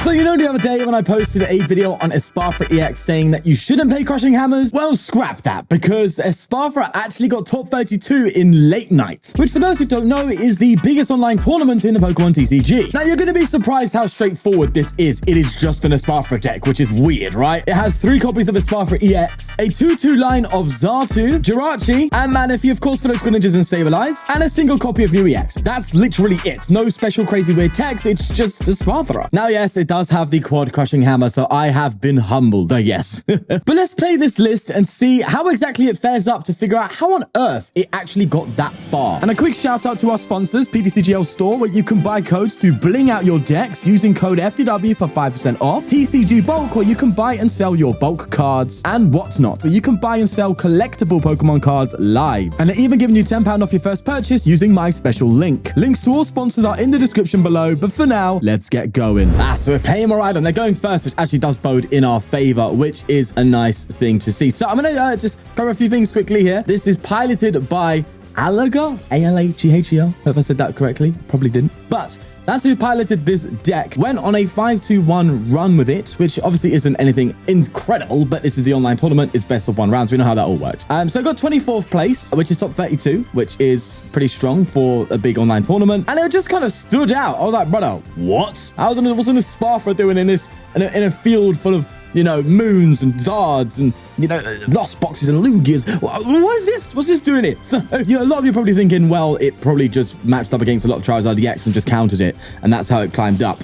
So you know the other day when I posted a video on Espathra EX saying that you shouldn't play Crushing Hammers? Well, scrap that, because Espathra actually got top 32 in late night, which for those who don't know is the biggest online tournament in the Pokemon TCG. Now you're going to be surprised how straightforward this is. It is just an Espathra deck, which is weird, right? It has 3 copies of Espathra EX, a 2-2 line of Xatu, Jirachi, and Manaphy, of course, for those Greninjas and Sableye, and a single copy of New EX. That's literally it. No special crazy weird text, it's just Espathra. Now, yes, it does have the quad Crushing Hammer, so I have been humbled, I guess. But let's play this list and see how exactly it fares up to figure out how on earth it actually got that far. And a quick shout out to our sponsors, ptcgl store, where you can buy codes to bling out your decks using code FTW for 5% off, TCG Bulk, where you can buy and sell your bulk cards, and whatnot, where you can buy and sell collectible Pokemon cards live. And they're even giving you £10 off your first purchase using my special link. Links to all sponsors are in the description below, but for now, let's get going. So we're playing Miraidon. They're going first, which actually does bode in our favor, which is a nice thing to see. So I'm going to just cover a few things quickly here. This is piloted by Alaghel, A-L-A-G-H-E-L. Hope I said that correctly. Probably didn't. But that's who piloted this deck. Went on a 5-2-1 run with it, which obviously isn't anything incredible, but this is the online tournament. It's best of 1 rounds. We know how that all works. So I got 24th place, which is top 32, which is pretty strong for a big online tournament. And it just kind of stood out. I was like, brother, what? What's an Espathra doing in this, in a field full of, you know, moons and zards and, you know, lost boxes and lugias? What is this? What's this doing it? So, you know, a lot of you are probably thinking, well, it probably just matched up against a lot of Charizard EX and just countered it, and that's how it climbed up.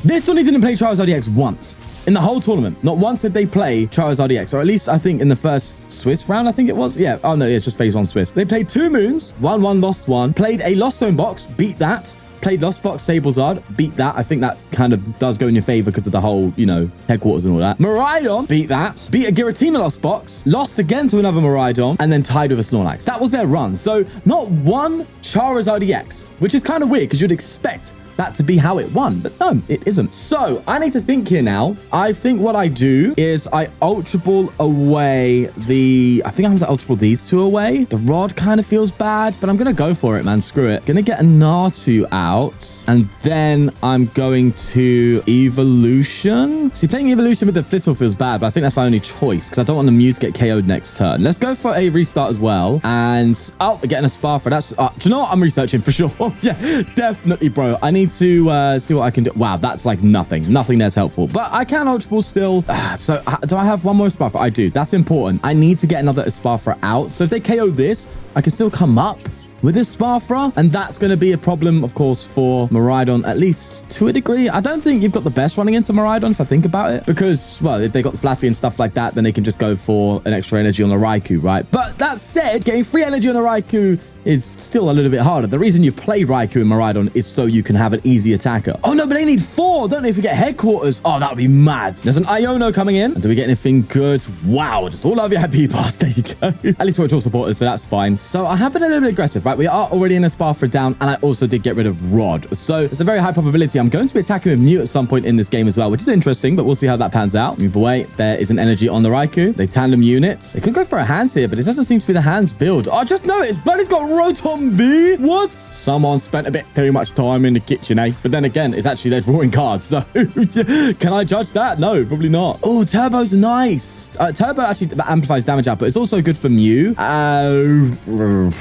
This only didn't play Charizard EX once in the whole tournament. Not once did they play Charizard EX, or at least I think in the first Swiss round, I think it was. Yeah. Oh no, it's just phase 1 Swiss. They played 2 moons, won 1, lost 1, played a Lost Zone box, beat that. Played Lost Box, Sable-Zard, beat that. I think that kind of does go in your favor because of the whole, you know, headquarters and all that. Miraidon, beat that. Beat a Giratina Lost Box, lost again to another Miraidon, and then tied with a Snorlax. That was their run. So not one Charizard EX, which is kind of weird because you'd expect that to be how it won, but no, it isn't. So I need to think here now. I think what I do is I Ultra Ball away I think I'm going to Ultra Ball these 2 away. The rod kind of feels bad, but I'm going to go for it, man. Screw it. Going to get a Natu out, and then I'm going to Evolution. See, playing Evolution with the Flittle feels bad, but I think that's my only choice because I don't want the Mew to get KO'd next turn. Let's go for a restart as well. And, oh, we're getting a Espathra. That's, do you know what? I'm researching for sure. Yeah, definitely, bro. I need to see what I can do. Wow, that's like nothing. Nothing there's helpful. But I can Ultra Ball still. So do I have one more Espathra? I do. That's important. I need to get another Espathra out. So if they KO this, I can still come up with Espathra, and that's going to be a problem, of course, for Miraidon, at least to a degree. I don't think you've got the best running into Miraidon, if I think about it, because, well, if they got the Flaffy and stuff like that, then they can just go for an extra energy on the Raikou, right? But that said, getting free energy on the Raikou is still a little bit harder. The reason you play Raikou and Miraidon is so you can have an easy attacker. Oh no, but they need 4, don't they, if we get headquarters? Oh, that would be mad. There's an Iono coming in. And do we get anything good? Wow, just all our VIP pass. There you go. At least we're all supporters, so that's fine. So I have been a little bit aggressive, right? We are already in a Espathra down, and I also did get rid of Rod. So it's a very high probability I'm going to be attacking with Mew at some point in this game as well, which is interesting, but we'll see how that pans out. Move away. There is an energy on the Raikou. They tandem unit. They could go for a hands here, but it doesn't seem to be the hands build. I just noticed Buddy's got Rotom V. What? Someone spent a bit too much time in the kitchen, eh? But then again, it's actually they're drawing cards, so can I judge that? No, probably not. Oh, Turbo's nice. Turbo actually amplifies damage output. It's also good for Mew. I'm gonna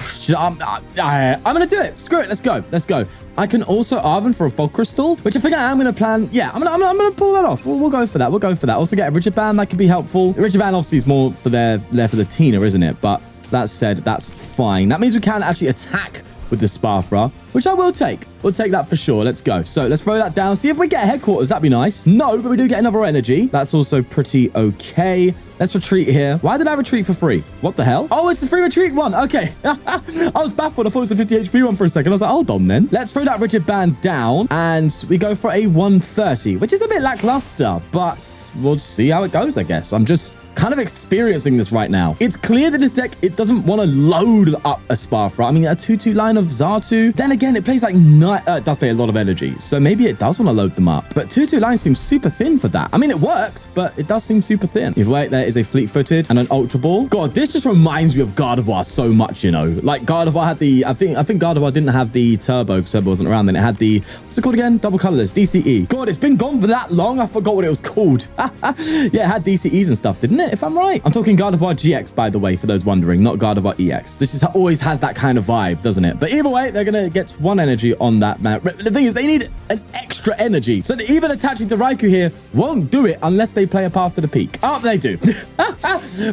do it. Screw it. Let's go. Let's go. I can also Arven for a Fog Crystal, which I think I'm going to plan. Yeah, I'm gonna pull that off. We'll go for that. We'll go for that. Also get a Rigid Band. That could be helpful. Rigid Band obviously is more for there for the Tina, isn't it? But that said, that's fine. That means we can actually attack with the Espathra, which I will take. We'll take that for sure. Let's go. So let's throw that down. See if we get a headquarters. That'd be nice. No, but we do get another energy. That's also pretty okay. Let's retreat here. Why did I retreat for free? What the hell? Oh, it's the free retreat one. Okay. I was baffled. I thought it was the 50 HP one for a second. I was like, hold on then. Let's throw that Rigid Band down, and we go for a 130, which is a bit lackluster, but we'll see how it goes, I guess. I'm just kind of experiencing this right now. It's clear that this deck, it doesn't want to load up Espathra. I mean, a 2/2 line of Xatu. Then again, it plays like it does play a lot of energy. So maybe it does want to load them up. But 2/2 line seems super thin for that. I mean, it worked, but it does seem super thin. Either way, there is a fleet-footed and an Ultra Ball. God, this just reminds me of Gardevoir so much, you know. Like Gardevoir had the, I think Gardevoir didn't have the Turbo because Turbo wasn't around. Then it had the, what's it called again? Double colorless, DCE. God, it's been gone for that long. I forgot what it was called. Yeah, it had DCEs and stuff, didn't it? If I'm right. I'm talking Gardevoir GX, by the way, for those wondering, not Gardevoir EX. This is always has that kind of vibe, doesn't it? But either way, they're going to get 1 energy on that, man. The thing is, they need an extra energy. So even attaching to Raikou here won't do it unless they play a path to the peak. Oh, they do.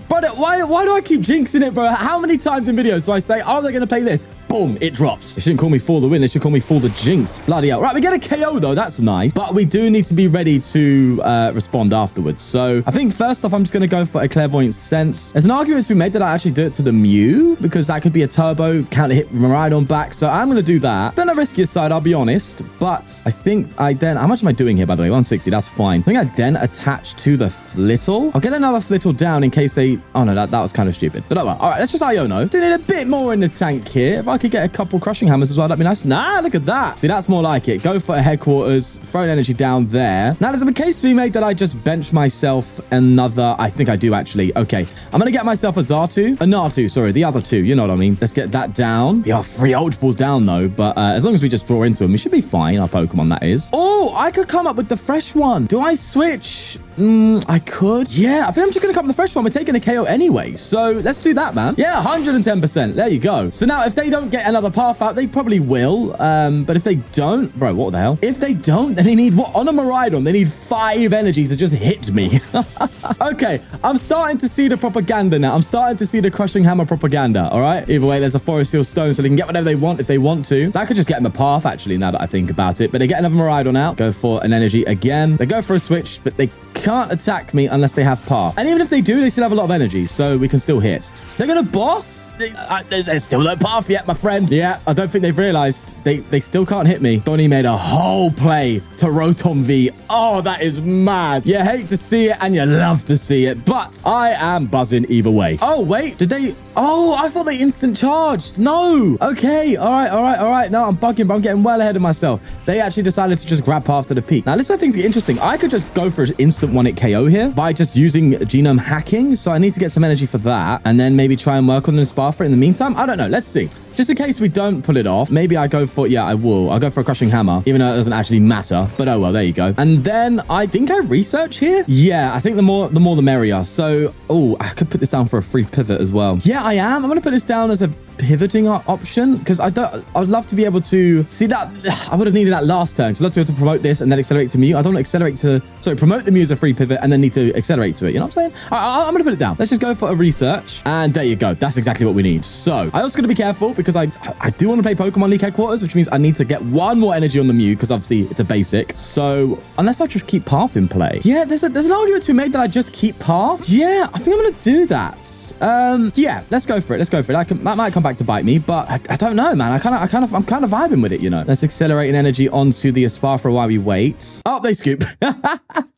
But why do I keep jinxing it, bro? How many times in videos do I say, oh, they're going to play this? Boom, it drops. They shouldn't call me for the win. They should call me for the jinx. Bloody hell. Right, we get a KO, though. That's nice. But we do need to be ready to respond afterwards. So I think first off, I'm just going to go for a Clairvoyant Sense. There's an argument to be made that I actually do it to the Mew because that could be a turbo, counter hit Miraidon back. So I'm going to do that. Been on the riskier side, I'll be honest. But I think I then... How much am I doing here, by the way? 160. That's fine. I think I then attach to the Flittle. I'll get another Flittle down in case they... Oh, no, that was kind of stupid. But oh well. All right, let's just Iono. Do need a bit more in the tank here. If I could get a couple Crushing Hammers as well, that'd be nice. Nah, look at that. See, that's more like it. Go for a headquarters, throw an energy down there. Now, there's a case to be made that I just bench myself another... I think I do, actually. Okay, I'm going to get myself a Xatu. A Natu, sorry, the other two. You know what I mean. Let's get that down. We are 3 Ultra Balls down, though. But as long as we just draw into them, we should be fine. Our Pokemon, that is. Oh, I could come up with the fresh one. Do I switch? I could. Yeah, I think I'm just going to come up with the fresh one. We're taking a KO anyway. So let's do that, man. Yeah, 110%. There you go. So now if they don't get another path out, they probably will. But if they don't, bro, what the hell? If they don't, then they need what? On a Miraidon, they need 5 energy to just hit me. Okay, I'm starting to see the propaganda now. I'm starting to see the Crushing Hammer propaganda, all right? Either way, there's a Forest Seal Stone, so they can get whatever they want if they want to. That could just get them a path, actually, now that I think about it. But they get another Miraidon out, go for an energy again. They go for a switch, but they can't attack me unless they have path. And even if they do, they still have a lot of energy, so we can still hit. They're going to boss? There's still no path yet, my friend. Yeah, I don't think they've realized. They still can't hit me. Donnie made a whole play to Rotom V. Oh, that is mad. You hate to see it and you love to see it, but I am buzzing either way. Oh, wait, did they... Oh, I thought they instant charged. No. Okay, all right. No, I'm bugging, but I'm getting well ahead of myself. They actually decided to just grab path to the peak. Now, this is where things get interesting. I could just go for an instant 1-hit KO here by just using genome hacking, so I need to get some energy for that, and then maybe try and work on the Espathra in the meantime. I don't know. Let's see. Just in case we don't pull it off, maybe I go for... Yeah, I will. I'll go for a Crushing Hammer, even though it doesn't actually matter. But oh, well, there you go. And then I think I research here. Yeah, I think the more the merrier. So, oh, I could put this down for a free pivot as well. Yeah, I am. I'm going to put this down as a pivoting option because I'd love to be able to see that. I would have needed that last turn. So let's be able to promote this and then accelerate to Mew. I don't want to accelerate to... Sorry, promote the Mew as a free pivot and then need to accelerate to it. You know what I'm saying? I'm going to put it down. Let's just go for a research. And there you go. That's exactly what we need. So I also got to be careful because I do want to play Pokemon League Headquarters, which means I need to get 1 more energy on the Mew because obviously it's a basic. So unless I just keep Path in play. Yeah, there's an argument to be made that I just keep Path. Yeah, I think I'm going to do that. Yeah, let's go for it. That might come back to bite me, but I don't know, man. I'm kind of vibing with it, you know. Let's accelerate an energy onto the Espathra while we wait. Oh, they scoop.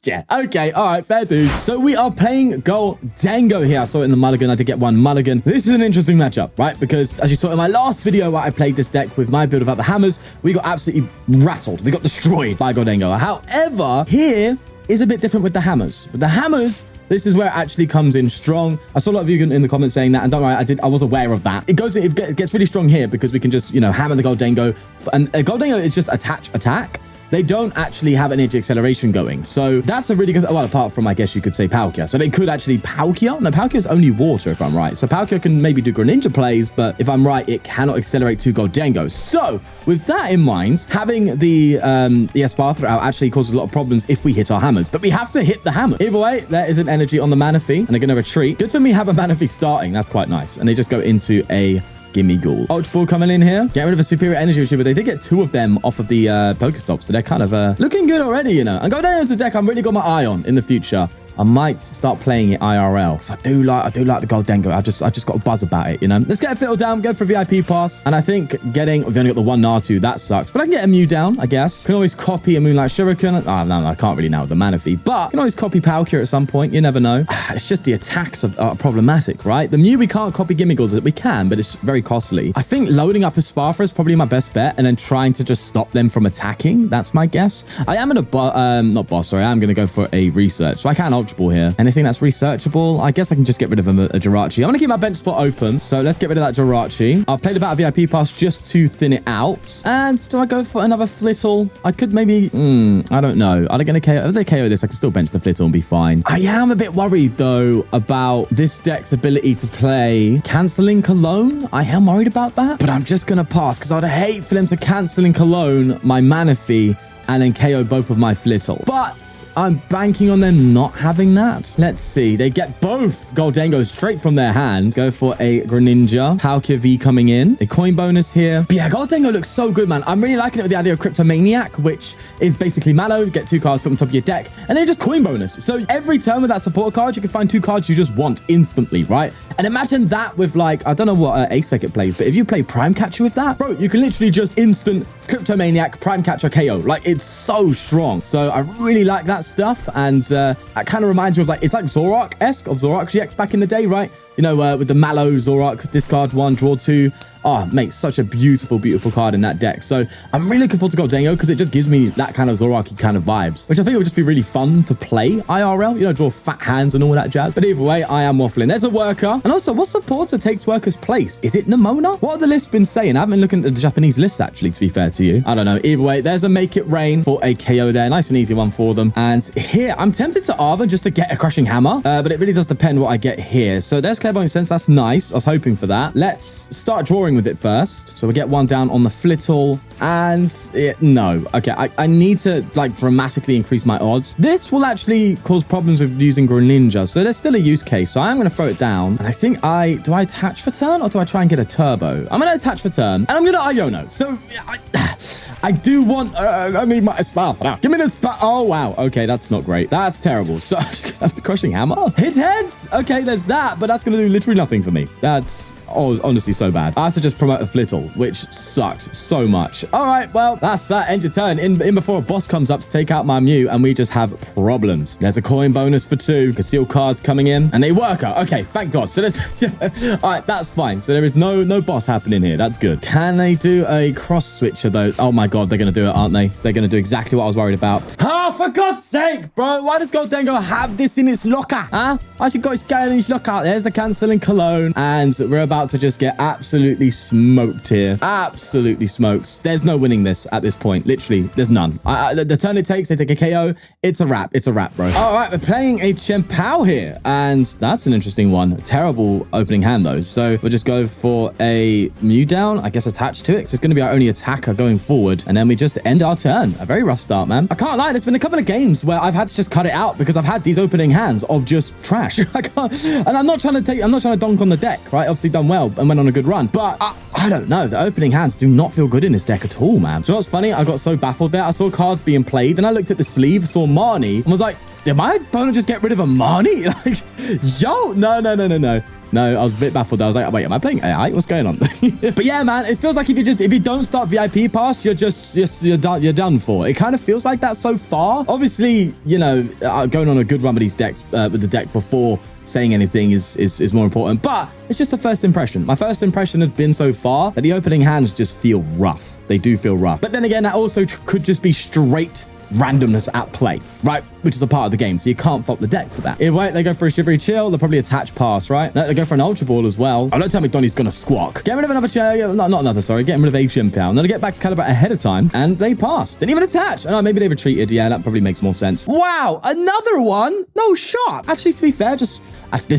Yeah, okay, all right, fair dude. So we are playing Gholdengo here. I saw it in the mulligan. I did get 1 mulligan. This is an interesting matchup, right? Because as you saw in my last video where I played this deck with my build without the hammers, we got absolutely rattled. We got destroyed by Gholdengo. However, here is a bit different with the hammers. With the hammers, this is where it actually comes in strong. I saw a lot of you in the comments saying that, and don't worry, I was aware of that. It gets really strong here because we can just, you know, hammer the Gholdengo. And Gholdengo is just attack. They don't actually have energy acceleration going. So that's a really good... Well, apart from, I guess you could say Palkia. So they could actually... Palkia? No, Palkia is only water, if I'm right. So Palkia can maybe do Greninja plays, but if I'm right, it cannot accelerate to Gholdengo. So with that in mind, having the Espathra out actually causes a lot of problems if we hit our hammers. But we have to hit the hammer. Either way, there is an energy on the Manaphy, and they're going to retreat. Good for me have a Manaphy starting. That's quite nice. And they just go into a... Gimme Ghoul. Ultra Ball coming in here. Get rid of a superior energy retriever. They did get 2 of them off of the Pokestops, so they're kind of looking good already, you know. And Gholdengo is a deck I'm really got my eye on in the future. I might start playing it IRL because I do like the Gholdengo. I just got a buzz about it, you know. Let's get a Flittle down, go for a VIP pass. And I think we've only got the one Natu. That sucks. But I can get a Mew down, I guess. Can always copy a Moonlight Shuriken. Oh, no, I can't really now with the Manaphy. But I can always copy Palkia at some point. You never know. It's just the attacks are problematic, right? The Mew we can't copy Gimmigles. We can, but it's very costly. I think loading up Espathra is probably my best bet, and then trying to just stop them from attacking. That's my guess. I am I'm going to go for a research. So I can Ultra Ball here. Anything that's researchable, I guess I can just get rid of a Jirachi. I'm going to keep my bench spot open. So let's get rid of that Jirachi. I've played about a VIP pass just to thin it out. And do I go for another Flittle? I could maybe, I don't know. Are they going to KO? If they KO this, I can still bench the Flittle and be fine. I am a bit worried though about this deck's ability to play cancelling Cologne. I am worried about that, but I'm just going to pass because I'd hate for them to cancel in Cologne my Manaphy and then KO both of my Flittle. But I'm banking on them not having that. Let's see. They get both Gholdengos straight from their hand. Go for a Greninja. Palkia V coming in. A coin bonus here. But yeah, Gholdengo looks so good, man. I'm really liking it with the idea of Cryptomaniac, which is basically Mallow. Get 2 cards, put them on top of your deck, and then just coin bonus. So every turn with that support card, you can find 2 cards you just want instantly, right? And imagine that with like, I don't know what Ace Spec it plays, but if you play Prime Catcher with that, bro, you can literally just instant Cryptomaniac, Prime Catcher, KO. Like, it's so strong. So I really like that stuff. And that kind of reminds me of like, it's like Zoroark-esque of Zoroark GX back in the day, right? You know, with the Mallow Zoroark, discard 1, draw 2. Oh, mate, such a beautiful, beautiful card in that deck. So I'm really looking forward to Gholdengo because it just gives me that kind of Zoroark-y kind of vibes, which I think would just be really fun to play IRL, you know, draw fat hands and all that jazz. But either way, I am waffling. There's a worker. And also, what supporter takes worker's place? Is it Nemona? What have the lists been saying? I haven't been looking at the Japanese lists, actually, to be fair to you. I don't know. Either way, there's a Make It Rain for a KO there. Nice and easy one for them. And here, I'm tempted to Arven just to get a Crushing Hammer, but it really does depend what I get here. So there's Clairvoyant Sense. That's nice. I was hoping for that. Let's start drawing with it first. So we get one down on the Flittle, and no. Okay, I need to like dramatically increase my odds. This will actually cause problems with using Greninja, so there's still a use case. So I am going to throw it down, and I think do I attach for turn, or do I try and get a turbo? I'm going to attach for turn, and I'm going to Iono. So I do want, I need my Espathra. Give me the Espathra. Oh, wow. Okay, that's not great. That's terrible. So I just going to have to Crushing Hammer. Hit heads. Okay, there's that, but that's going to do literally nothing for me. That's honestly so bad. I have to just promote a Flittle, which sucks so much. All right, well, that's that. End your turn. In before a boss comes up to take out my Mew, and we just have problems. There's a coin bonus for 2. Concealed cards coming in, and they work out. Okay, thank God. So there's, all right, that's fine. So there is no boss happening here. That's good. Can they do a cross switcher though? Oh my God, they're going to do it, aren't they? They're going to do exactly what I was worried about. Oh, for God's sake, bro. Why does Gholdengo have this in its locker? Huh? I should go scan in his locker. There's the cancelling Cologne, and we're about to just get absolutely smoked here. Absolutely smoked. There's no winning this at this point. Literally, there's none. The turn it takes, they take a KO. It's a wrap. It's a wrap, bro. All right, we're playing a Chien-Pao here, and that's an interesting one. Terrible opening hand, though. So we'll just go for a Mew down, I guess attached to it, because it's going to be our only attacker going forward, and then we just end our turn. A very rough start, man. I can't lie. There's been a couple of games where I've had to just cut it out because I've had these opening hands of just trash. I can't, and I'm not trying to dunk on the deck, right? Obviously done well and went on a good run, but I don't know. The opening hands do not feel good in this deck at all, man. So what's funny? I got so baffled there. I saw cards being played, and I looked at the sleeve, saw Marnie, and was like, did my opponent just get rid of a Marnie? Like, yo, no. No, I was a bit baffled. I was like, wait, am I playing AI? What's going on? But yeah, man, it feels like if you don't start VIP pass, you're done for. It kind of feels like that so far. Obviously, you know, going on a good run with these decks, with the deck before saying anything is more important, but it's just a first impression. My first impression has been so far that the opening hands just feel rough. They do feel rough. But then again, that also could just be straight randomness at play, right? Which is a part of the game, so you can't fault the deck for that. Either way, they go for a Shivery Chill. They'll probably attach pass, right? No, they go for an Ultra Ball as well. Oh, don't tell me Donnie's gonna squawk. Get rid of another getting rid of a Chien-Pao. Then they get back to Calibre ahead of time, and they pass. Didn't even attach. Oh, no, maybe they retreated. Yeah, that probably makes more sense. Wow, another one? No shot. Actually, to be fair, this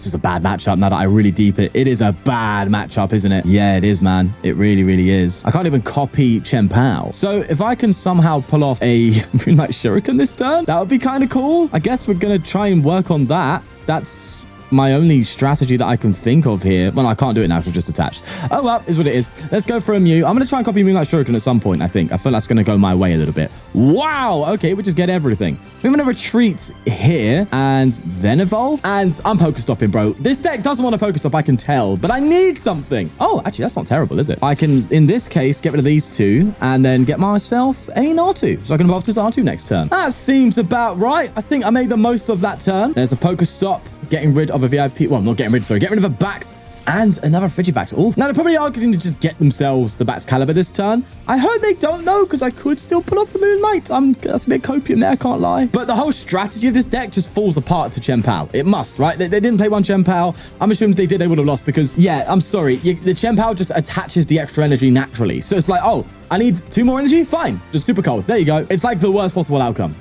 is a bad matchup now that I really deep it. It is a bad matchup, isn't it? Yeah, it is, man. It really, really is. I can't even copy Chien-Pao. So if I can somehow pull off a Moonlight Shuriken this turn, that would be kind of cool. I guess we're going to try and work on that. That's my only strategy that I can think of here. Well, I can't do it now because it's just attached. Oh, well, is what it is. Let's go for a Mew. I'm going to try and copy Moonlight Shuriken at some point, I think. I feel that's going to go my way a little bit. Wow. Okay, we just get everything. We're going to retreat here and then evolve. And I'm Pokestopping, bro. This deck doesn't want to Pokestop, I can tell, but I need something. Oh, actually, that's not terrible, is it? I can, in this case, get rid of these two and then get myself a Natu. So I can evolve to Xatu next turn. That seems about right. I think I made the most of that turn. There's a Pokestop, getting rid of a VIP. Well, not getting rid, sorry. Getting rid of a Bax and another Frigibax. Oh, now they probably are going to just get themselves the Baxcalibur this turn. I hope they don't know because I could still pull off the Moonlight. That's a bit copium there, I can't lie. But the whole strategy of this deck just falls apart to Chien-Pao. It must, right? They didn't play one Chien-Pao. I'm assuming if they did, they would have lost because, yeah, I'm sorry. The Chien-Pao just attaches the extra energy naturally. So it's like, oh, I need 2 more energy? Fine. Just super cold. There you go. It's like the worst possible outcome.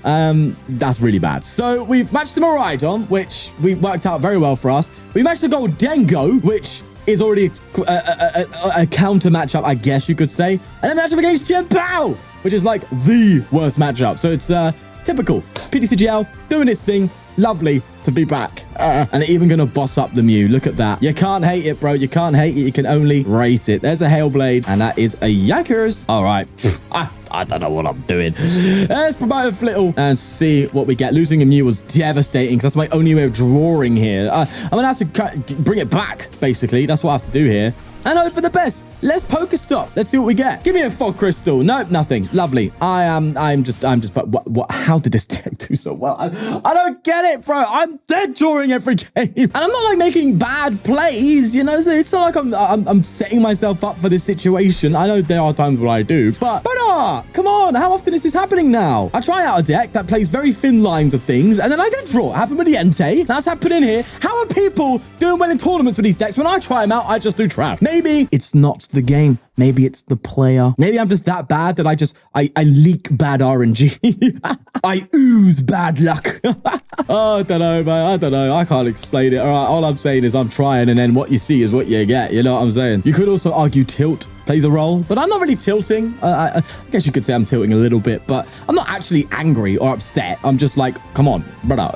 That's really bad. So we've matched the Miraidon, which we worked out very well for us. We matched the Gholdengo, which is already a counter matchup, I guess you could say. And then matchup against Chien-Pao, which is like the worst matchup. So it's typical. ptcgl doing its thing. Lovely to be back. And even going to boss up the Mew. Look at that. You can't hate it, bro. You can't hate it. You can only rate it. There's a Hailblade, and that is a Yakers. All right. I don't know what I'm doing. Let's promote a Flittle and see what we get. Losing a Mew was devastating because that's my only way of drawing here. I'm going to have to bring it back, basically. That's what I have to do here. And hope for the best. Let's Pokestop. Let's see what we get. Give me a Fog Crystal. Nope, nothing. Lovely. I'm just, but what, how did this deck do so well? I don't get it, bro. I'm dead drawing every game. And I'm not like making bad plays, you know? So it's not like I'm setting myself up for this situation. I know there are times where I do, but come on. How often is this happening now? I try out a deck that plays very thin lines of things, and then I get draw. It happened with the Entei. That's happening here. How are people doing well in tournaments with these decks? When I try them out, I just do trash. Maybe it's not the game. Maybe it's the player. Maybe I'm just that bad that I leak bad RNG. I ooze bad luck. Oh, I don't know, man. I don't know. I can't explain it. All right. All I'm saying is I'm trying, and then what you see is what you get. You know what I'm saying? You could also argue tilt plays a role, but I'm not really tilting. I guess you could say I'm tilting a little bit, but I'm not actually angry or upset. I'm just like, come on, brother.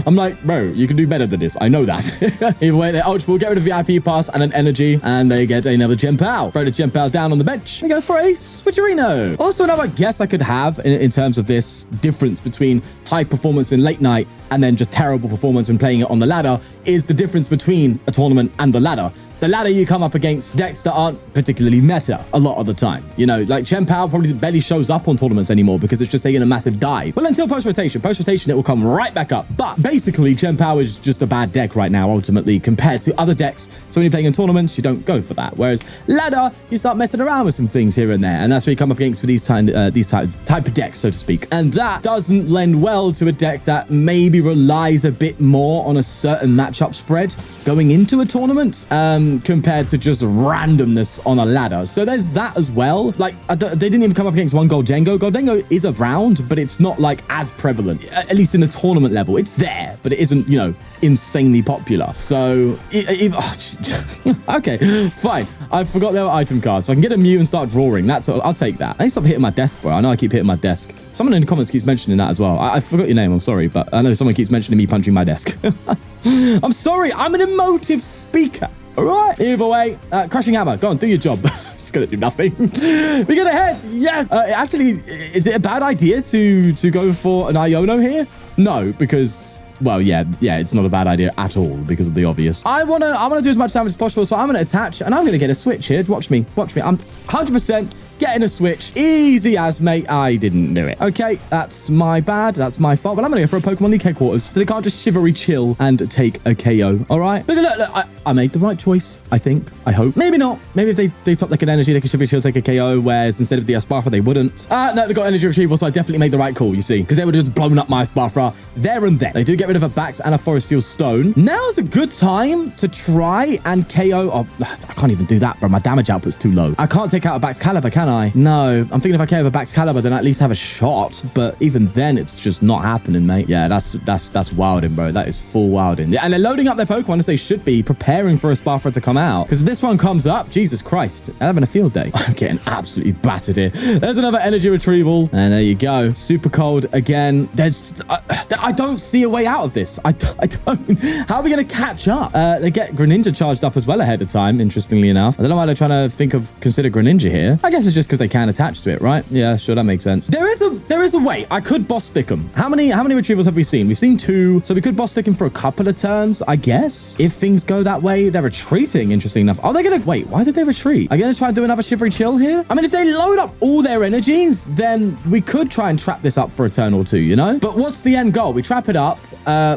I'm like, bro, you can do better than this. I know that. Either way, they Ultra Ball, get rid of VIP Pass and an Energy, and they get another Chien-Pao. Throw the Chien-Pao down on the bench. We go for a Switcherino. Also, another guess I could have in terms of this difference between high performance in late night and then just terrible performance when playing it on the ladder is the difference between a tournament and the ladder. The ladder, you come up against decks that aren't particularly meta a lot of the time. You know, like Chien-Pao probably barely shows up on tournaments anymore because it's just taking a massive dive. Well, until post-rotation. Post-rotation, it will come right back up. But basically, Chien-Pao is just a bad deck right now, ultimately, compared to other decks. So when you're playing in tournaments, you don't go for that. Whereas ladder, you start messing around with some things here and there. And that's where you come up against with these type of decks, so to speak. And that doesn't lend well to a deck that maybe relies a bit more on a certain matchup spread going into a tournament. Compared to just randomness on a ladder. So there's that as well. Like, they didn't even come up against one Gholdengo. Gholdengo is around, but it's not like as prevalent, at least in the tournament level. It's there, but it isn't, you know, insanely popular. So, okay, fine. I forgot there were item cards, so I can get a Mew and start drawing. I'll take that. I need to stop hitting my desk, bro. I know I keep hitting my desk. Someone in the comments keeps mentioning that as well. I forgot your name, I'm sorry, but I know someone keeps mentioning me punching my desk. I'm sorry, I'm an emotive speaker. All right. Either way, Crushing Hammer, go on, do your job. Just gonna do nothing. We get ahead. Yes. Actually, is it a bad idea to go for an Iono here? No, because, well, yeah, it's not a bad idea at all because of the obvious. I wanna do as much damage as possible, so I'm gonna attach and I'm gonna get a switch here. Watch me. I'm 100% getting a switch. Easy as, mate. I didn't do it. Okay, that's my bad. That's my fault. But I'm gonna go for a Pokemon League headquarters so they can't just shivery chill and take a KO. All right. But look, I made the right choice, I think. I hope. Maybe not. Maybe if they top like an energy, they could shivery chill, take a KO, whereas instead of the Espathra, they wouldn't. No, they got energy retrieval, so I definitely made the right call, you see, because they would have just blown up my Espathra there and then. They do get rid of a Bax and a Forest Steel Stone. Now's a good time to try and KO. Oh, I can't even do that, bro. My damage output's too low. I can't take out a Baxcalibur, can I? No. I'm thinking if I KO a Baxcalibur, then I at least have a shot. But even then, it's just not happening, mate. Yeah, that's wilding, bro. That is full wilding. Yeah, and they're loading up their Pokemon as they should be, preparing for a Espathra to come out. Because if this one comes up, Jesus Christ, they're having a field day. I'm getting absolutely battered here. There's another energy retrieval. And there you go. Super cold again. I don't see a way out out of this? I don't. How are we going to catch up? They get Greninja charged up as well ahead of time, interestingly enough. I don't know why they're trying to consider Greninja here. I guess it's just because they can attach to it, right? Yeah, sure, that makes sense. There is a way. I could boss stick them. How many retrievals have we seen? We've seen 2, so we could boss stick him for a couple of turns, I guess. If things go that way, they're retreating, interesting enough. Are they going to... Wait, why did they retreat? Are you going to try and do another Shivery Chill here? I mean, if they load up all their energies, then we could try and trap this up for a turn or 2, you know? But what's the end goal? We trap it up,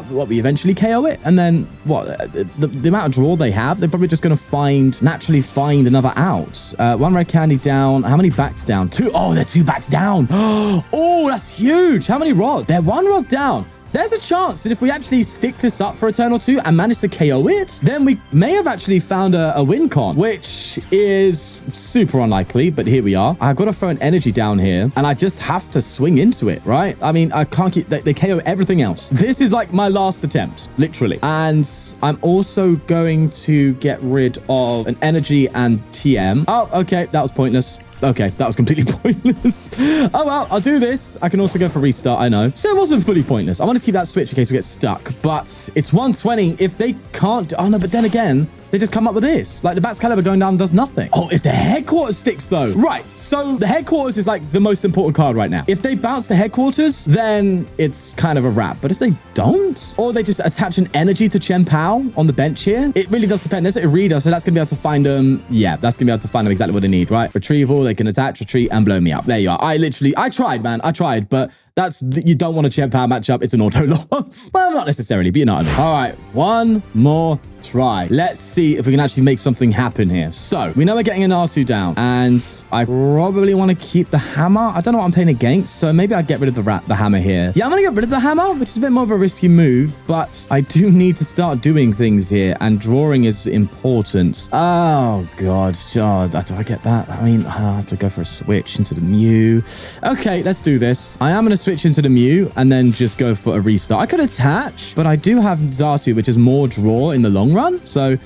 we eventually KO it, and then what? The amount of draw they have, they're probably just going to naturally find another out. 1 red candy down. How many backs down? 2. Oh, they're 2 backs down. Oh, that's huge. How many rods? They're 1 rod down. There's a chance that if we actually stick this up for a turn or 2 and manage to KO it, then we may have actually found a win con, which is super unlikely, but here we are. I've got to throw an energy down here, and I just have to swing into it, right? I mean, I can't keep... They KO everything else. This is like my last attempt, literally. And I'm also going to get rid of an energy and TM. Oh, okay. That was pointless. Okay, that was completely pointless. Oh, well, I'll do this. I can also go for restart, I know. So it wasn't fully pointless. I want to keep that switch in case we get stuck, but it's 120. If they can't... Oh, no, but then again... They just come up with this. Like, the Batcalibur going down does nothing. Oh, if the headquarters sticks, though. Right. So the headquarters is, like, the most important card right now. If they bounce the headquarters, then it's kind of a wrap. But if they don't, or they just attach an energy to Chien-Pao on the bench here, it really does depend. There's a reader, so that's going to be able to find them. Yeah, that's going to be able to find them exactly what they need, right? Retrieval, they can attach, retreat, and blow me up. There you are. I tried, man. I tried, but... You don't want a Chien-Pao matchup. It's an auto loss. Well, not necessarily, but you know what I mean. All right, one more try. Let's see if we can actually make something happen here. So we know we're getting an R2 down, and I probably want to keep the hammer. I don't know what I'm playing against, so maybe I'd get rid of the hammer here. Yeah, I'm going to get rid of the hammer, which is a bit more of a risky move, but I do need to start doing things here, and drawing is important. Oh, God. Oh, do I get that? I mean, I have to go for a switch into the Mew. Okay, let's do this. I am going to switch into the Mew and then just go for a restart. I could attach, but I do have Xatu, which is more draw in the long run. So,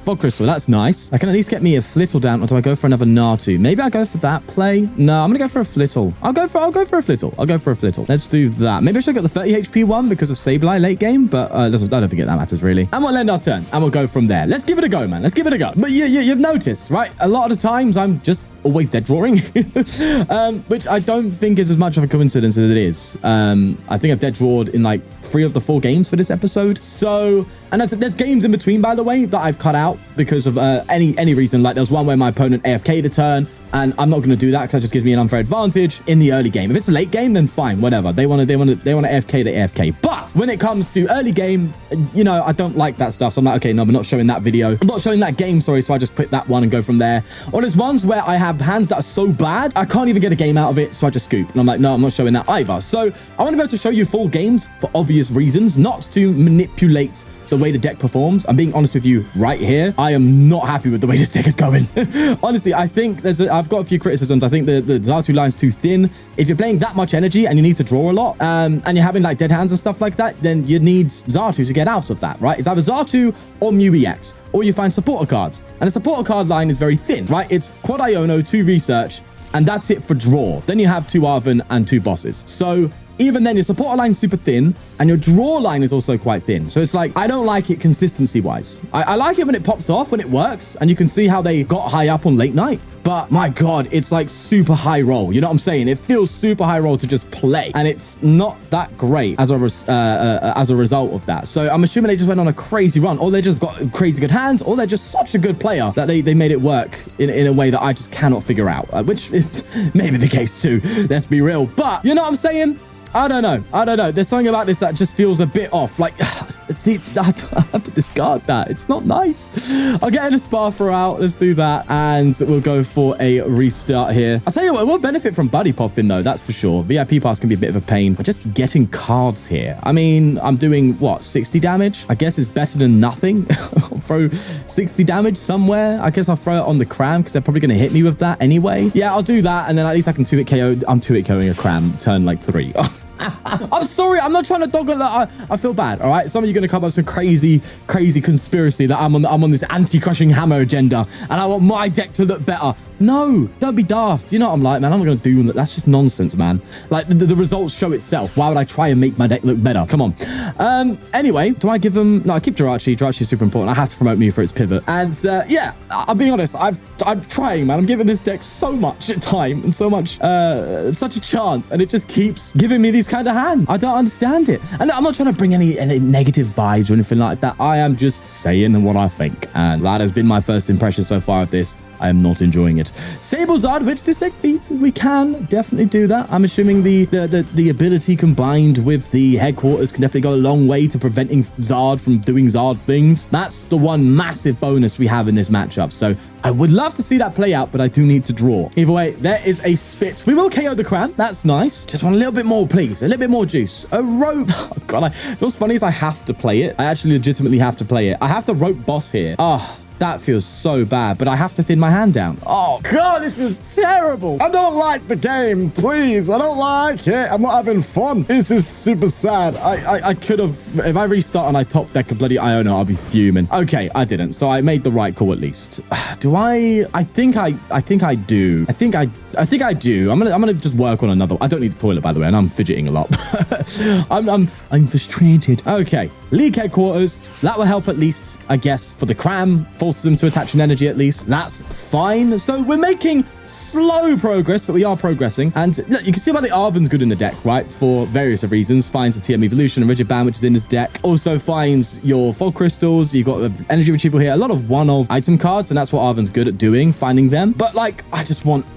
Fog Crystal, that's nice. I can at least get me a Flittle down, or do I go for another Natu? Maybe I go for that play. No, I'm gonna go for a Flittle. I'll go for a Flittle. I'll go for a Flittle. Let's do that. Maybe I should have got the 30 HP one because of Sable-Zard late game, but I don't think that matters really. And we'll end our turn, and we'll go from there. Let's give it a go, man. Let's give it a go. But you've noticed, right? A lot of the times I'm just always dead drawing, which I don't think is as much of a coincidence as it is. I think I've dead drawed in like 3 of the 4 games for this episode. So, and there's games in between, by the way, that I've cut out because of any reason. Like there's one where my opponent AFK'd a turn, and I'm not going to do that because that just gives me an unfair advantage in the early game. If it's a late game, then fine, whatever. They want to AFK, they AFK. But when it comes to early game, you know, I don't like that stuff. So I'm like, okay, no, we're not showing that video. I'm not showing that game, sorry. So I just quit that one and go from there. Or there's ones where I have hands that are so bad, I can't even get a game out of it. So I just scoop. And I'm like, no, I'm not showing that either. So I want to be able to show you full games for obvious reasons, not to manipulate the way the deck performs. I'm being honest with you right here. I am not happy with the way this deck is going. Honestly, I think I've got a few criticisms. I think the Xatu line's too thin. If you're playing that much energy and you need to draw a lot, and you're having like dead hands and stuff like that, then you need Xatu to get out of that, right? It's either Xatu or Mew EX, or you find supporter cards. And the supporter card line is very thin, right? It's quad Iono, 2 research, and that's it for draw. Then you have 2 Arven and 2 bosses. So even then, your supporter line is super thin, and your draw line is also quite thin. So it's like, I don't like it consistency-wise. I like it when it pops off, when it works, and you can see how they got high up on late night. But my God, it's like super high roll. You know what I'm saying? It feels super high roll to just play, and it's not that great as a result of that. So I'm assuming they just went on a crazy run, or they just got crazy good hands, or they're just such a good player that they made it work in a way that I just cannot figure out, which is maybe the case too. Let's be real. But you know what I'm saying? I don't know. There's something about this that just feels a bit off. Like, I have to discard that. It's not nice. I'll get an Espathra out. Let's do that. And we'll go for a restart here. I'll tell you what, we'll benefit from Buddy Poffin, though. That's for sure. VIP Pass can be a bit of a pain. But just getting cards here. I mean, I'm doing, what, 60 damage? I guess it's better than nothing. I'll throw 60 damage somewhere. I guess I'll throw it on the Cram because they're probably going to hit me with that anyway. Yeah, I'll do that. And then at least I can 2-hit KO. I'm 2-hit KOing a Cram turn like 3. I'm sorry. I'm not trying to dog on that. I feel bad. All right. Some of you are going to come up with some crazy conspiracy that I'm on this anti-Crushing Hammer agenda and I want my deck to look better. No, don't be daft. You know what I'm like, man? I'm not going to do that. That's just nonsense, man. Like, the results show itself. Why would I try and make my deck look better? Come on. Anyway, do I give him... No, I keep Jirachi. Jirachi is super important. I have to promote Mew for its pivot. And, yeah, I'm being honest. I'm trying, man. I'm giving this deck so much time and so much... such a chance. And it just keeps giving me these kind of hands. I don't understand it. And I'm not trying to bring any negative vibes or anything like that. I am just saying what I think. And that has been my first impression so far of this. I am not enjoying it. Sable-Zard, which this deck beats. We can definitely do that. I'm assuming the ability combined with the headquarters can definitely go a long way to preventing Zard from doing Zard things. That's the one massive bonus we have in this matchup. So I would love to see that play out, but I do need to draw. Either way, there is a spit. We will KO the Cram. That's nice. Just want a little bit more, please. A little bit more juice. A rope. Oh, God. What's funny is I have to play it. I actually legitimately have to play it. I have to rope boss here. Oh, that feels so bad, but I have to thin my hand down. Oh, God, this feels terrible. I don't like the game, please. I don't like it. I'm not having fun. This is super sad. I could have, if I restart and I top deck a bloody Iono, I'll be fuming. Okay, I didn't, so I made the right call at least. Do I? I think I do. I think I do. I'm gonna just work on another. I don't need the toilet, by the way, and I'm fidgeting a lot. I'm frustrated. Okay, League headquarters. That will help at least, I guess, for the Cram. Forces them to attach an energy at least. That's fine. So we're making slow progress, but we are progressing. And look, you can see why the Arven's good in the deck, right? For various reasons. Finds the TM Evolution and Rigid Band, which is in his deck. Also finds your Fog Crystals. You've got Energy Retrieval here. A lot of one-of item cards, and that's what Arven's good at doing, finding them. But like, I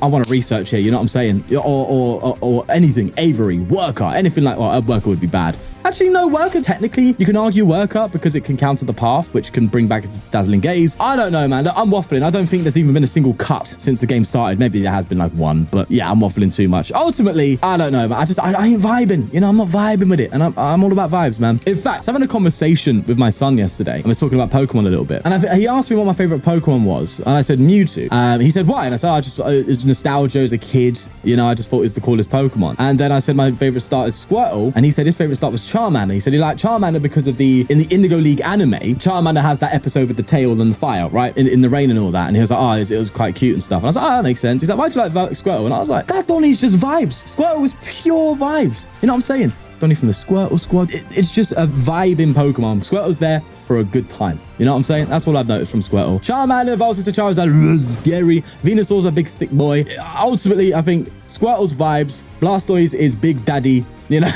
want to research here, you know what I'm saying? Or anything. Avery, Worker, anything like, well, a Worker would be bad. Actually, no, Worker, technically, you can argue Worker because it can counter the Path, which can bring back its Dazzling Gaze. I don't know, man. I'm waffling. I don't think there's even been a single cut since the game started. Maybe there has been like one, but yeah, I'm waffling too much. Ultimately, I don't know, man. I ain't vibing. You know, I'm not vibing with it, and I'm all about vibes, man. In fact, I was having a conversation with my son yesterday. I was talking about Pokemon a little bit, and he asked me what my favorite Pokemon was, and I said Mewtwo. He said, why? And I said, it's nostalgia as a kid. You know, I just thought it was the coolest Pokemon. And then I said my favorite start is Squirtle, and he said his favorite start was Charmander. He said he liked Charmander because of in the Indigo League anime, Charmander has that episode with the tail and the fire, right? In the rain and all that. And he was like, oh, it was quite cute and stuff. And I was like, oh, that makes sense. He's like, why'd you like Squirtle? And I was like, that Donnie's just vibes. Squirtle was pure vibes. You know what I'm saying? Donnie from the Squirtle squad. It's just a vibe in Pokemon. Squirtle's there for a good time. You know what I'm saying? That's all I've noticed from Squirtle. Charmander evolves into Charizard. Scary. Venusaur's a big, thick boy. Ultimately, I think Squirtle's vibes. Blastoise is Big Daddy. You know,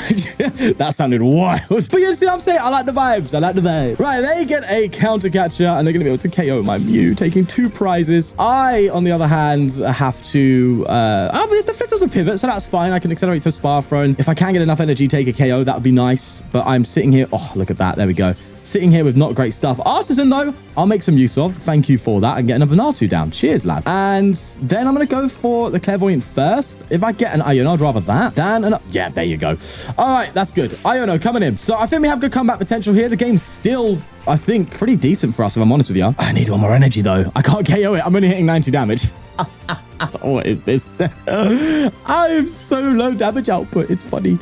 that sounded wild. But you see what I'm saying? I like the vibes. I like the vibes. Right, they get a counter catcher and they're going to be able to KO my Mew, taking 2 prizes. I, on the other hand, have to... the Flittle's a pivot, so that's fine. I can accelerate to Espathra, and if I can get enough energy, take a KO, that would be nice. But I'm sitting here... Oh, look at that. There we go. Sitting here with not great stuff. Artisan, though, I'll make some use of. Thank you for that. And get another Natu down. Cheers, lad. And then I'm going to go for the Clairvoyant first. If I get an Iono, I'd rather that. Yeah, there you go. All right, that's good. Iono coming in. So I think we have good comeback potential here. The game's still, I think, pretty decent for us, if I'm honest with you. I need one more energy, though. I can't KO it. I'm only hitting 90 damage. What is this? I have so low damage output. It's funny.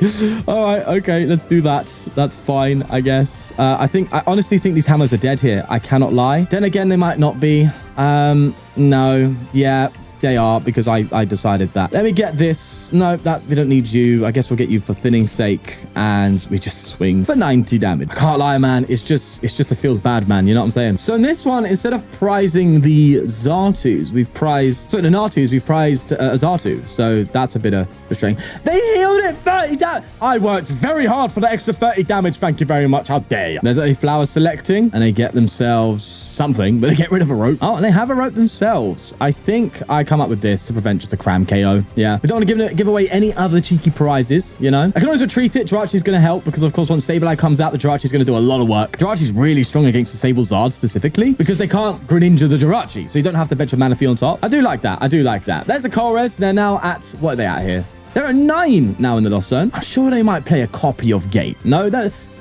All right. Okay. Let's do that. That's fine, I guess. I honestly think these hammers are dead here. I cannot lie. Then again, they might not be. No. Yeah. They are, because I decided that. Let me get this. No, that we don't need you. I guess we'll get you for thinning's sake, and we just swing for 90 damage. I can't lie, man. It just feels bad, man. You know what I'm saying? So in this one, instead of prizing the Xatus, we've prized... So the Natus, we've prized a Xatu. So that's a bit of frustrating. They healed it 30 damage. I worked very hard for the extra 30 damage. Thank you very much. How dare you? There's a flower selecting, and they get themselves something, but they get rid of a rope. Oh, and they have a rope themselves. I think I come up with this to prevent just a Cram KO. Yeah. We don't want to give away any other cheeky prizes, you know? I can always retreat it. Jirachi's going to help because, of course, once Sableye comes out, the Jirachi's going to do a lot of work. Jirachi's really strong against the Sable-Zard specifically because they can't Greninja the Jirachi, so you don't have to bench a Manaphy on top. I do like that. I do like that. There's a Colress. They're now at... What are they at here? They're at 9 now in the Lost Zone. I'm sure they might play a copy of Gate. No,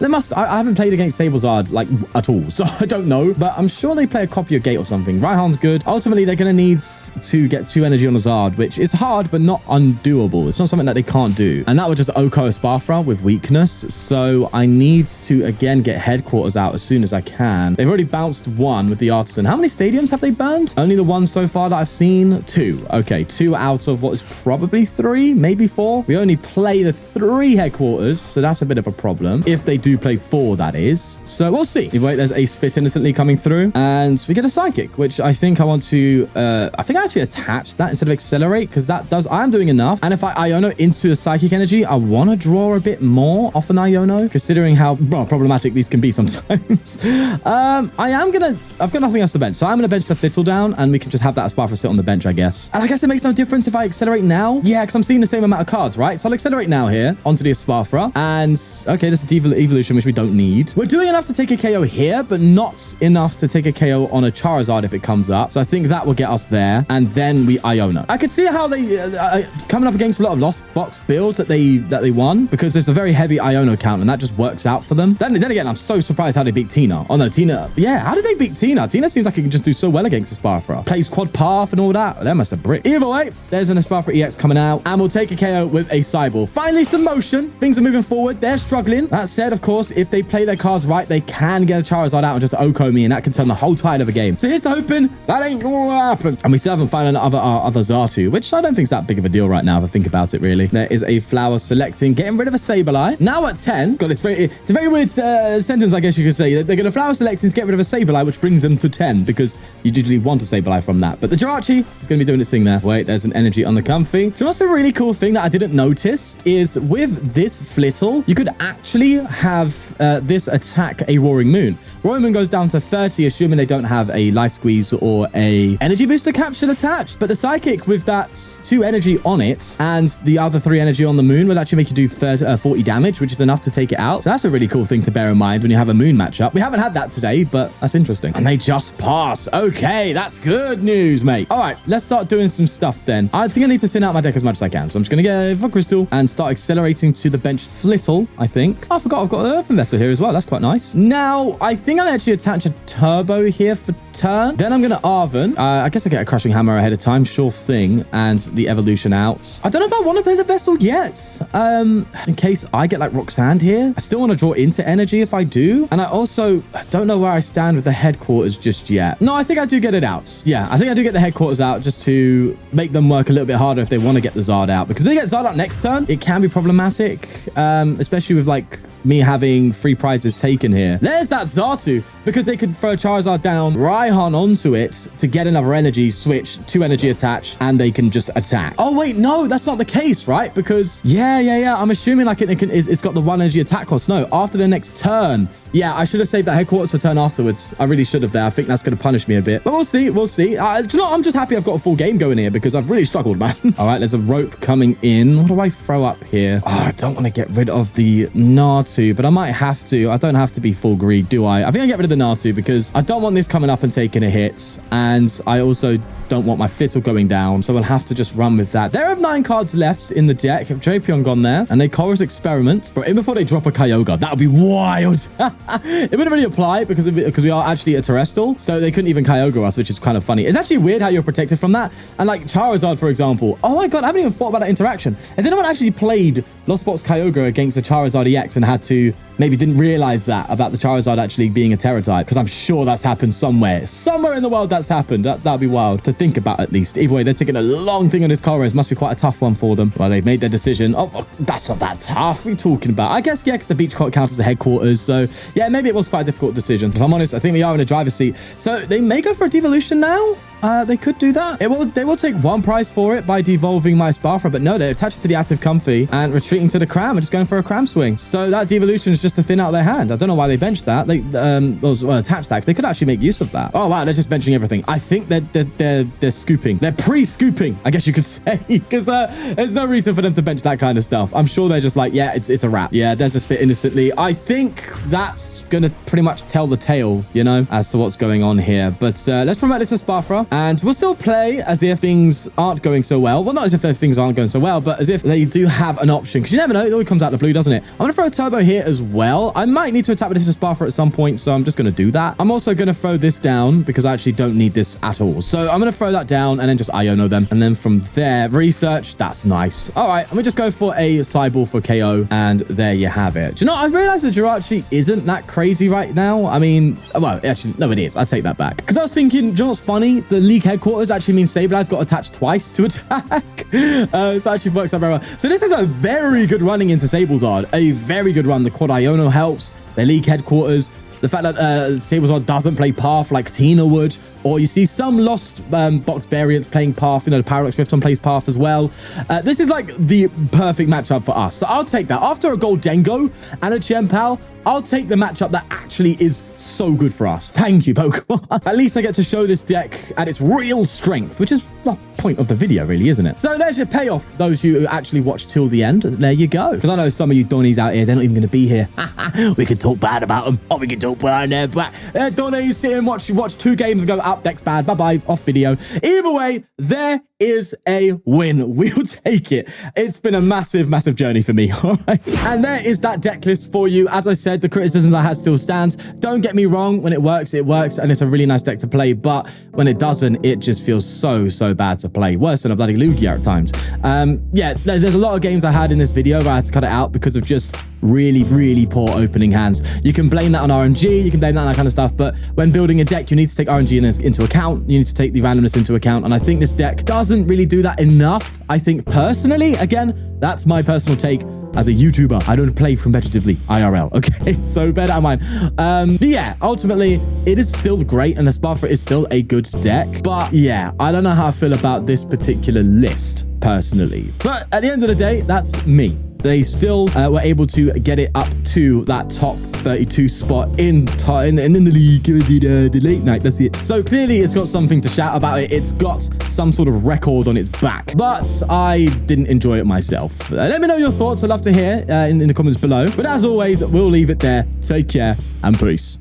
I haven't played against Sable-Zard, like, at all, so I don't know. But I'm sure they play a copy of Gate or something. Raihan's good. Ultimately, they're going to need to get 2 energy on a Zard, which is hard, but not undoable. It's not something that they can't do. And that would just Oko Espathra with weakness. So I need to, again, get headquarters out as soon as I can. They've already bounced 1 with the Artisan. How many stadiums have they burned? Only the 1 so far that I've seen. 2. Okay, 2 out of what is probably 3, maybe 4. We only play the 3 headquarters, so that's a bit of a problem. If they do play 4, that is. So we'll see. Wait, there's a Spit Innocently coming through, and we get a Psychic, which I think I want to, I think I actually attach that instead of Accelerate, because that does, I am doing enough. And if I Iono into a Psychic Energy, I want to draw a bit more off an Iono, considering how problematic these can be sometimes. I've got nothing else to bench, so I'm going to bench the Flittle down, and we can just have that Espathra sit on the bench, I guess. And I guess it makes no difference if I Accelerate now. Yeah, because I'm seeing the same amount of cards, right? So I'll Accelerate now here onto the Espathra. And, okay, this is Evolution, which we don't need. We're doing enough to take a KO here, but not enough to take a KO on a Charizard if it comes up. So I think that will get us there. And then we Iono. I could see how they, coming up against a lot of Lost Box builds that they won, because there's a very heavy Iono count, and that just works out for them. Then again, I'm so surprised how they beat Tina. Oh, no, Tina. Yeah, how did they beat Tina? Tina seems like it can just do so well against Espathra. Plays quad path and all that. They must have brick. Either way, there's an Espathra EX coming out, and we'll take a KO with a Cybele. Finally, some motion. Things are moving forward. They're struggling. That said, of course, if they play their cards right, they can get a Charizard out and just Oko me, and that can turn the whole tide of a game. So here's to hoping that ain't gonna happen. And we still haven't found another Xatu, which I don't think is that big of a deal right now if I think about it, really. There is a Flower selecting, getting rid of a Sableye. Now at 10. God, it's a very weird sentence, I guess you could say. They're going to Flower select and get rid of a Sableye, which brings them to 10, because you usually want a Sableye from that. But the Jirachi is going to be doing its thing there. Wait, there's an energy on the Comfy. So what's a really cool thing that I didn't notice is with this Flittle, you could actually have this attack a Roaring Moon. Roaring Moon goes down to 30, assuming they don't have a Life Squeeze or a Energy Booster capsule attached. But the Psychic with that 2 energy on it and the other 3 energy on the Moon would actually make you do 40 damage, which is enough to take it out. So that's a really cool thing to bear in mind when you have a Moon matchup. We haven't had that today, but that's interesting. And they just pass. Okay, that's good news, mate. All right, let's start doing some stuff then. I think I need to thin out my deck as much as I can. So I'm just going to get a Fog Crystal and start accelerating to the bench Flittle, I think. Oh, I forgot I've got an Earthen Vessel here as well. That's quite nice. Now, I think I'll actually attach a Turbo here for turn. Then I'm going to Arven. I guess I get a Crushing Hammer ahead of time. Sure thing. And the Evolution out. I don't know if I want to play the Vessel yet. In case I get like Rock Sand here. I still want to draw into energy if I do. And I also don't know where I stand with the headquarters just yet. No, I think I do get it out. Yeah, I think I do get the headquarters out just to make them work a little bit harder if they want to get the Zard out. Because if they get Zard out next turn, it can be problematic. Especially with like me having 3 prizes taken here. There's that Xatu, because they could throw Charizard down, Raihan onto it to get another energy, switch, 2 energy attach, and they can just attack. Oh, wait, no, that's not the case, right? Because, yeah, I'm assuming like it's got the 1 energy attack cost. No, after the next turn. Yeah, I should have saved that headquarters for turn afterwards. I really should have there. I think that's going to punish me a bit. But we'll see. We'll see. Do you know what? I'm just happy I've got a full game going here because I've really struggled, man. All right, there's a rope coming in. What do I throw up here? Oh, I don't want to get rid of the Natu, but I might have to. I don't have to be full greed, do I? I think I get rid of the Natu because I don't want this coming up and taking a hit. And I also don't want my Flittle going down, so we'll have to just run with that. There are 9 cards left in the deck. Drapion gone there, and they Chorus Experiment. But in before they drop a Kyogre, that would be wild. It wouldn't really apply because we are actually a terrestrial, so they couldn't even Kyogre us, which is kind of funny. It's actually weird how you're protected from that. And like Charizard, for example. Oh my god, I haven't even thought about that interaction. Has anyone actually played Lost Box Kyogre against a Charizard EX and had to maybe didn't realize that about the Charizard actually being a Terra type? Because I'm sure that's happened somewhere. Somewhere in the world that's happened. That'd be wild to think about at least. Either way, they're taking a long thing on this Chorus. Must be quite a tough one for them. Well, they've made their decision. Oh, that's not that tough. What are you talking about? I guess, yeah, because the beach court counts as the headquarters. So, yeah, maybe it was quite a difficult decision. If I'm honest, I think we are in a driver's seat. So, they may go for a devolution now. They could do that. They will take 1 prize for it by devolving my Espathra, but no, they're attached to the active Comfy and retreating to the Cram and just going for a Cram swing. So that devolution is just to thin out their hand. I don't know why they benched that. They attach stacks. They could actually make use of that. Oh wow, they're just benching everything. I think they're scooping. They're pre-scooping, I guess you could say, because there's no reason for them to bench that kind of stuff. I'm sure they're just like, yeah, it's a wrap. Yeah, there's a Spit Innocently. I think that's gonna pretty much tell the tale, you know, as to what's going on here. But let's promote this Espathra. And we'll still play as if things aren't going so well. Well, not as if things aren't going so well, but as if they do have an option. Because you never know, it always comes out of the blue, doesn't it? I'm going to throw a turbo here as well. I might need to attack with this Espathra at some point, so I'm just going to do that. I'm also going to throw this down because I actually don't need this at all. So I'm going to throw that down and then just Iono them. And then from there, research. That's nice. All right, let me just go for a Sable for KO. And there you have it. Do you know, I realized that Jirachi isn't that crazy right now. I mean, well, actually, no, it is. I take that back. Because I was thinking, do you know what's funny? The League headquarters actually means Sable-Zard got attached twice to attack. So it actually works out very well. So this is a very good running into Sable-Zard. A very good run. The quad Iono helps. The League headquarters. The fact that Sable-Zard doesn't play PAF like Tina would, or you see some lost box variants playing PAF, you know, the Paradox Rifton plays PAF as well. This is like the perfect matchup for us. So I'll take that. After a Gholdengo and a Chien-Pao, I'll take the matchup that actually is so good for us. Thank you, Pokemon. At least I get to show this deck at its real strength, which is the point of the video, really, isn't it? So there's your payoff, those who actually watch till the end. There you go. Because I know some of you Donnies out here, they're not even going to be here. We can talk bad about them. Oh, we can talk bad there. Donnies, sit and watch 2 games and go, up, deck's bad. Bye-bye, off video. Either way, there is a win. We'll take it. It's been a massive, massive journey for me. All right. And there is that deck list for you. As I said, the criticisms I had still stands. Don't get me wrong. When it works, and it's a really nice deck to play. But when it doesn't, it just feels so bad to play. Worse than a bloody Lugia at times. Yeah, there's a lot of games I had in this video where I had to cut it out because of just really poor opening hands. You can blame that on RNG, you can blame that on that kind of stuff, but when building a deck, you need to take RNG into account. You need to take the randomness into account, and I think this deck doesn't really do that enough. I think personally, again, that's my personal take as a YouTuber. I don't play competitively IRL, okay? So bear that in mind. Yeah, ultimately, it is still great, and Espathra is still a good deck, but yeah, I don't know how I feel about this particular list personally. But at the end of the day, that's me. They still were able to get it up to that top 32 spot in the league, the late night, that's it. So clearly it's got something to shout about it. It's got some sort of record on its back, but I didn't enjoy it myself. Let me know your thoughts. I'd love to hear in the comments below. But as always, we'll leave it there. Take care and peace.